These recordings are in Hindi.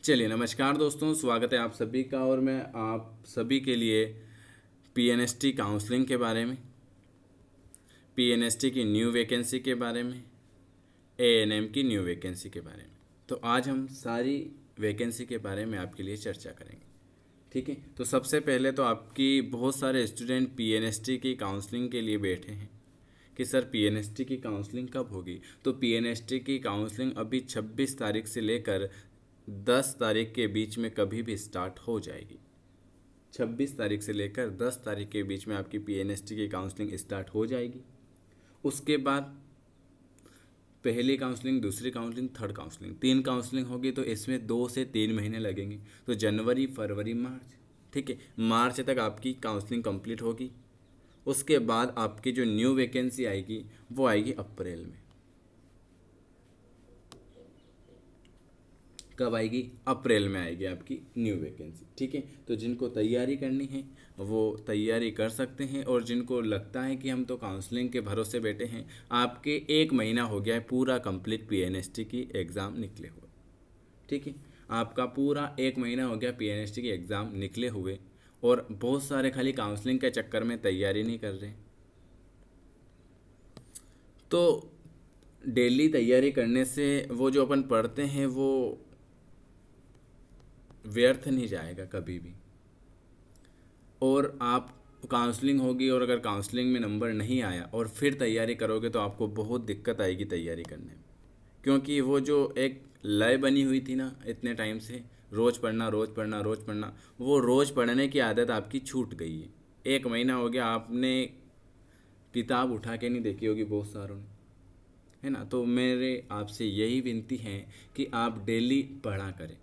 चलिए नमस्कार दोस्तों, स्वागत है आप सभी का। और मैं आप सभी के लिए पीएनएसटी काउंसलिंग के बारे में, पीएनएसटी की न्यू वैकेंसी के बारे में, एएनएम की न्यू वैकेंसी के बारे में, तो आज हम सारी वैकेंसी के बारे में आपके लिए चर्चा करेंगे। ठीक है, तो सबसे पहले तो आपकी बहुत सारे स्टूडेंट पीएनएसटी की काउंसलिंग के लिए बैठे हैं कि सर पीएनएसटी की काउंसलिंग कब होगी। तो पीएनएसटी की काउंसलिंग अभी 26 तारीख से लेकर 10 तारीख के बीच में कभी भी स्टार्ट हो जाएगी। 26 तारीख से लेकर 10 तारीख के बीच में आपकी पीएनएसटी की काउंसलिंग स्टार्ट हो जाएगी। उसके बाद पहली काउंसलिंग, दूसरी काउंसलिंग, थर्ड काउंसलिंग, 3 काउंसलिंग होगी। तो इसमें 2 से 3 महीने लगेंगे। तो जनवरी, फरवरी, मार्च, ठीक है, मार्च तक आपकी काउंसलिंग कंप्लीट होगी। उसके बाद आपकी जो न्यू वैकेंसी आएगी वो आएगी अप्रैल में। कब आएगी? अप्रैल में आएगी आपकी न्यू वैकेंसी। ठीक है, तो जिनको तैयारी करनी है वो तैयारी कर सकते हैं, और जिनको लगता है कि हम तो काउंसलिंग के भरोसे बैठे हैं, आपके 1 महीना हो गया है पूरा कंप्लीट पीएनएसटी की एग्ज़ाम निकले हुए। ठीक है, आपका पूरा 1 महीना हो गया पीएनएसटी की एग्ज़ाम निकले हुए, और बहुत सारे खाली काउंसलिंग के चक्कर में तैयारी नहीं कर रहे। तो डेली तैयारी करने से वो जो अपन पढ़ते हैं वो व्यर्थ नहीं जाएगा कभी भी। और आप काउंसलिंग होगी, और अगर काउंसलिंग में नंबर नहीं आया और फिर तैयारी करोगे तो आपको बहुत दिक्कत आएगी तैयारी करने में। क्योंकि वो जो एक लय बनी हुई थी ना इतने टाइम से, रोज़ पढ़ना रोज़ पढ़ना रोज़ पढ़ना, वो रोज़ पढ़ने की आदत आपकी छूट गई है। 1 महीना हो गया आपने किताब उठा के नहीं देखी होगी बहुत सारों ने, है ना। तो मेरे आपसे यही विनती है कि आप डेली पढ़ा करें।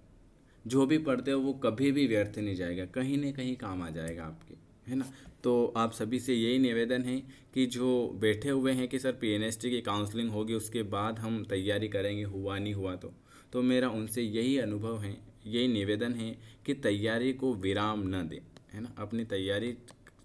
जो भी पढ़ते हो वो कभी भी व्यर्थ नहीं जाएगा, कहीं ना कहीं काम आ जाएगा आपके, है ना। तो आप सभी से यही निवेदन है कि जो बैठे हुए हैं कि सर पीएनएसटी की काउंसलिंग होगी उसके बाद हम तैयारी करेंगे, हुआ नहीं हुआ तो मेरा उनसे यही अनुभव है, यही निवेदन है कि तैयारी को विराम न दें, है ना। अपनी तैयारी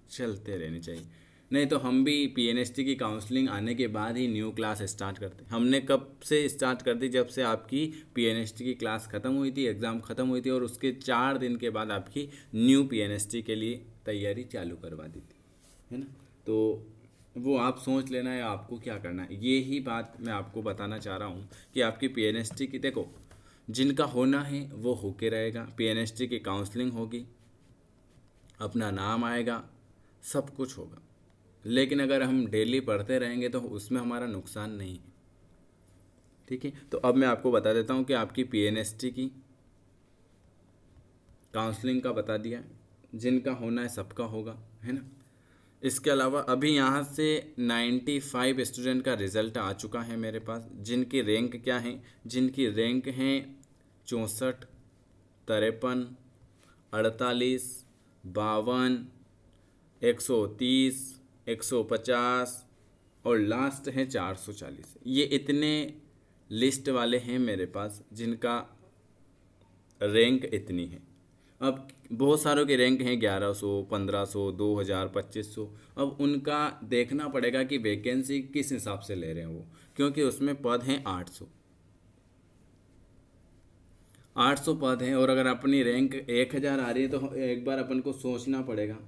चलते रहनी चाहिए। नहीं तो हम भी पीएनएसटी की काउंसलिंग आने के बाद ही न्यू क्लास स्टार्ट करते। हमने कब से स्टार्ट कर दी? जब से आपकी पीएनएसटी की क्लास ख़त्म हुई थी, एग्ज़ाम ख़त्म हुई थी, और उसके 4 दिन के बाद आपकी न्यू पीएनएसटी के लिए तैयारी चालू करवा दी थी, है ना। तो वो आप सोच लेना है आपको क्या करना है। ये ही बात मैं आपको बताना चाह रहा हूँ कि आपकी पीएनएसटी की, देखो, जिनका होना है वो होके रहेगा। पीएनएसटी की काउंसलिंग होगी, अपना नाम आएगा, सब कुछ होगा। लेकिन अगर हम डेली पढ़ते रहेंगे तो उसमें हमारा नुकसान नहीं है। ठीक है, तो अब मैं आपको बता देता हूँ कि आपकी पीएनएसटी की काउंसलिंग का बता दिया, जिनका होना है सबका होगा, है ना। इसके अलावा अभी यहाँ से 95 स्टूडेंट का रिज़ल्ट आ चुका है मेरे पास, जिनकी रैंक क्या है, जिनकी रैंक हैं 64, 53, 48, 52, 130, 150, और लास्ट है 440। ये इतने लिस्ट वाले हैं मेरे पास जिनका रैंक इतनी है। अब बहुत सारों के रैंक हैं 1100, 1500, 2000, 2500। अब उनका देखना पड़ेगा कि वैकेंसी किस हिसाब से ले रहे हैं वो, क्योंकि उसमें पद हैं 800। 800 पद हैं, और अगर अपनी रैंक 1000 आ रही है तो एक बार अपन को सोचना पड़ेगा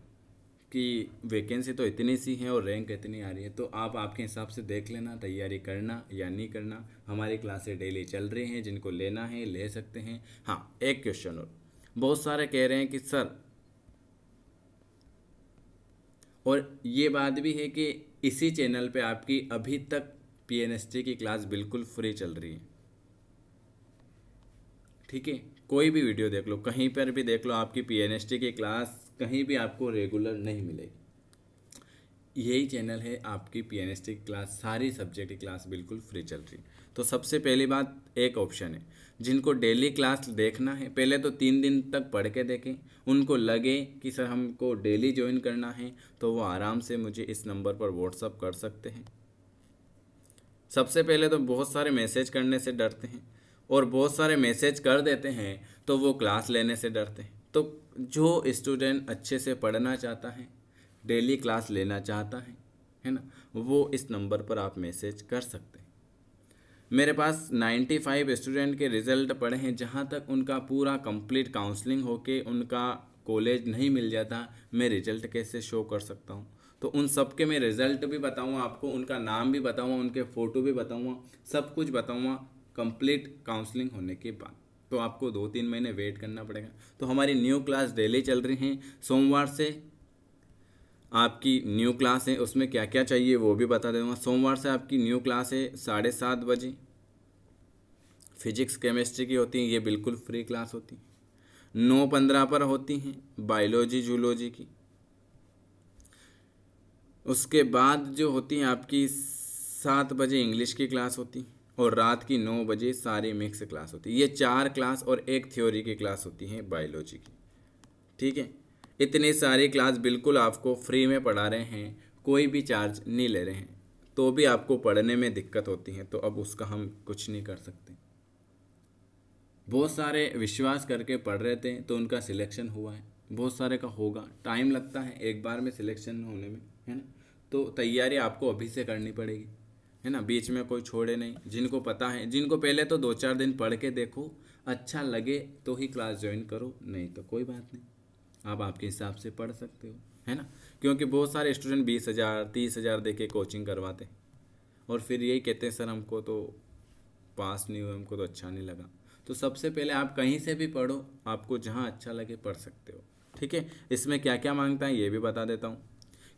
कि वैकेंसी तो इतनी सी है और रैंक इतनी आ रही है। तो आप आपके हिसाब से देख लेना, तैयारी करना या नहीं करना। हमारी क्लासें डेली चल रही हैं, जिनको लेना है ले सकते हैं। हाँ, एक क्वेश्चन और, बहुत सारे कह रहे हैं कि सर, और ये बात भी है कि इसी चैनल पे आपकी अभी तक पीएनएसटी की क्लास बिल्कुल फ्री चल रही है। ठीक है, कोई भी वीडियो देख लो, कहीं पर भी देख लो, आपकी पीएनएसटी की क्लास कहीं भी आपको रेगुलर नहीं मिलेगी। यही चैनल है आपकी पीएनएसटी की क्लास, सारी सब्जेक्ट की क्लास बिल्कुल फ्री चल रही है। तो सबसे पहली बात, एक ऑप्शन है, जिनको डेली क्लास देखना है पहले तो 3 दिन तक पढ़ के देखें। उनको लगे कि सर हमको डेली ज्वाइन करना है तो वो आराम से मुझे इस नंबर पर व्हाट्सअप कर सकते हैं। सबसे पहले तो बहुत सारे मैसेज करने से डरते हैं, और बहुत सारे मैसेज कर देते हैं तो वो क्लास लेने से डरते हैं। तो जो स्टूडेंट अच्छे से पढ़ना चाहता है, डेली क्लास लेना चाहता है ना, वो इस नंबर पर आप मैसेज कर सकते हैं। मेरे पास 95 स्टूडेंट के रिज़ल्ट पड़े हैं, जहाँ तक उनका पूरा कंप्लीट काउंसलिंग होके उनका कॉलेज नहीं मिल जाता, मैं रिज़ल्ट कैसे शो कर सकता हूँ। तो उन सब के मैं रिज़ल्ट भी बताऊँगा आपको, उनका नाम भी बताऊँगा, उनके फ़ोटो भी बताऊँगा, सब कुछ बताऊँगा कंप्लीट काउंसलिंग होने के बाद। तो आपको 2-3 महीने वेट करना पड़ेगा। तो हमारी न्यू क्लास डेली चल रही हैं, सोमवार से आपकी न्यू क्लास है, उसमें क्या क्या चाहिए वो भी बता दूँगा। सोमवार से आपकी न्यू क्लास है 7:30 बजे, फिजिक्स केमिस्ट्री की होती हैं, ये बिल्कुल फ्री क्लास होती है। 9:15 पर होती हैं बायोलॉजी जूलॉजी की। उसके बाद जो होती हैं आपकी 7 बजे इंग्लिश की क्लास होती, और रात की 9 बजे सारी मिक्स क्लास होती है। ये 4 क्लास और एक थ्योरी की क्लास होती है बायोलॉजी की, ठीक है। इतनी सारी क्लास बिल्कुल आपको फ्री में पढ़ा रहे हैं, कोई भी चार्ज नहीं ले रहे हैं। तो भी आपको पढ़ने में दिक्कत होती है, तो अब उसका हम कुछ नहीं कर सकते। बहुत सारे विश्वास करके पढ़ रहे थे तो उनका सिलेक्शन हुआ है, बहुत सारे का होगा, टाइम लगता है एक बार में सिलेक्शन होने में, है ना। तो तैयारी आपको अभी से करनी पड़ेगी, है ना, बीच में कोई छोड़े नहीं। जिनको पता है, जिनको पहले तो 2-4 दिन पढ़ के देखो, अच्छा लगे तो ही क्लास ज्वाइन करो, नहीं तो कोई बात नहीं, आप आपके हिसाब से पढ़ सकते हो, है ना। क्योंकि बहुत सारे स्टूडेंट 20,000 30,000 दे के कोचिंग करवाते और फिर यही कहते हैं सर हमको तो पास नहीं हुआ, हमको तो अच्छा नहीं लगा। तो सबसे पहले आप कहीं से भी पढ़ो, आपको जहाँ अच्छा लगे पढ़ सकते हो, ठीक है। इसमें क्या क्या मांगता है ये भी बता देता हूँ,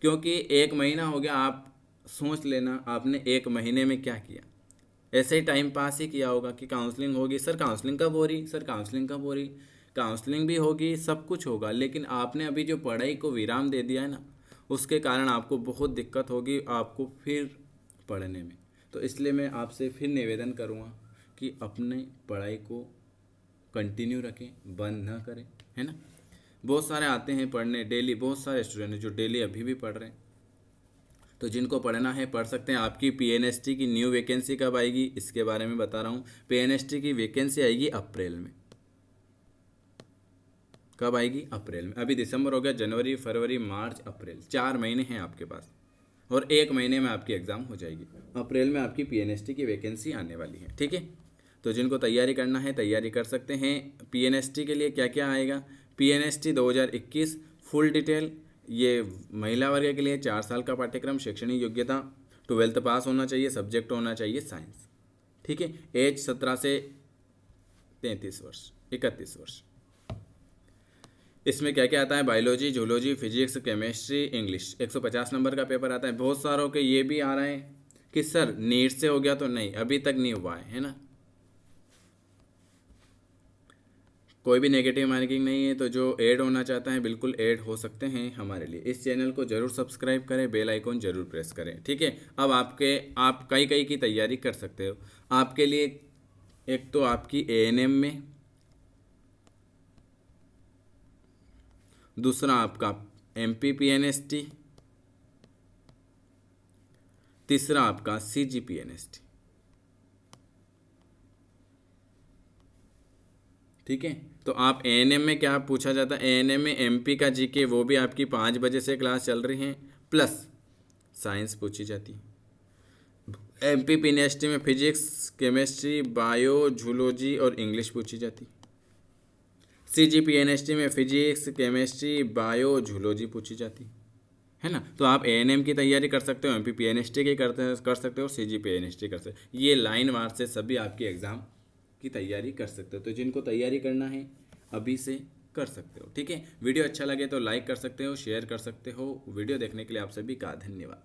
क्योंकि 1 महीना हो गया। आप सोच लेना आपने 1 महीने में क्या किया। ऐसे ही टाइम पास ही किया होगा कि काउंसलिंग होगी, सर काउंसलिंग कब हो रही, सर काउंसलिंग कब हो रही। काउंसलिंग भी होगी, सब कुछ होगा, लेकिन आपने अभी जो पढ़ाई को विराम दे दिया है ना, उसके कारण आपको बहुत दिक्कत होगी आपको फिर पढ़ने में। तो इसलिए मैं आपसे फिर निवेदन करूँगा कि अपने पढ़ाई को कंटिन्यू रखें, बंद ना करें, है ना। बहुत सारे आते हैं पढ़ने डेली, बहुत सारे स्टूडेंट हैं जो डेली अभी भी पढ़ रहे हैं। तो जिनको पढ़ना है पढ़ सकते हैं। आपकी पीएनएसटी की न्यू वैकेंसी कब आएगी इसके बारे में बता रहा हूँ। पीएनएसटी की वैकेंसी आएगी अप्रैल में। कब आएगी? अप्रैल में। अभी दिसंबर हो गया, जनवरी फरवरी मार्च अप्रैल, 4 महीने हैं आपके पास, और 1 महीने में आपकी एग्ज़ाम हो जाएगी। अप्रैल में आपकी पीएनएसटी की वैकेंसी आने वाली है, ठीक है। तो जिनको तैयारी करना है तैयारी कर सकते हैं। पीएनएसटी के लिए क्या क्या आएगा? पीएनएसटी 2021 फुल डिटेल, ये महिला वर्ग के लिए 4 साल का पाठ्यक्रम, शैक्षणिक योग्यता 12th पास होना चाहिए, सब्जेक्ट होना चाहिए साइंस, ठीक है। एज 17 से 33 वर्ष 31 वर्ष। इसमें क्या क्या आता है? Biology zoology physics chemistry English, 150 number का पेपर आता है। बहुत सारों के ये भी आ रहे हैं कि सर नीट से हो गया, तो नहीं, अभी तक नहीं हुआ है ना। कोई भी नेगेटिव मार्किंग नहीं है, तो जो ऐड होना चाहता है बिल्कुल ऐड हो सकते हैं हमारे लिए। इस चैनल को जरूर सब्सक्राइब करें, बेल आइकॉन जरूर प्रेस करें, ठीक है। अब आप कई कई की तैयारी कर सकते हो। आपके लिए एक तो आपकी एएनएम में, दूसरा आपका एमपीपीएनएसटी, तीसरा आपका सीजीपीएनएसटी, ठीक है। तो आप एएनएम में क्या पूछा जाता है? एएनएम में एमपी का जीके, वो भी आपकी 5 बजे से क्लास चल रही है, प्लस साइंस पूछी जाती है। एमपीपीएनएसटी में फिजिक्स केमिस्ट्री बायो जूलॉजी और इंग्लिश पूछी जाती है। सीजीपीएनएसटी में फिजिक्स केमिस्ट्री बायो जूलॉजी पूछी जाती है ना। तो आप एएनएम की तैयारी कर सकते हो, एमपीपीएनएसटी की कर सकते हो, सीजीपीएनएसटी कर सकते हो। ये लाइन वार से सभी आपकी एग्ज़ाम की तैयारी कर सकते हो। तो जिनको तैयारी करना है अभी से कर सकते हो, ठीक है। वीडियो अच्छा लगे तो लाइक कर सकते हो, शेयर कर सकते हो। वीडियो देखने के लिए आप सभी का धन्यवाद।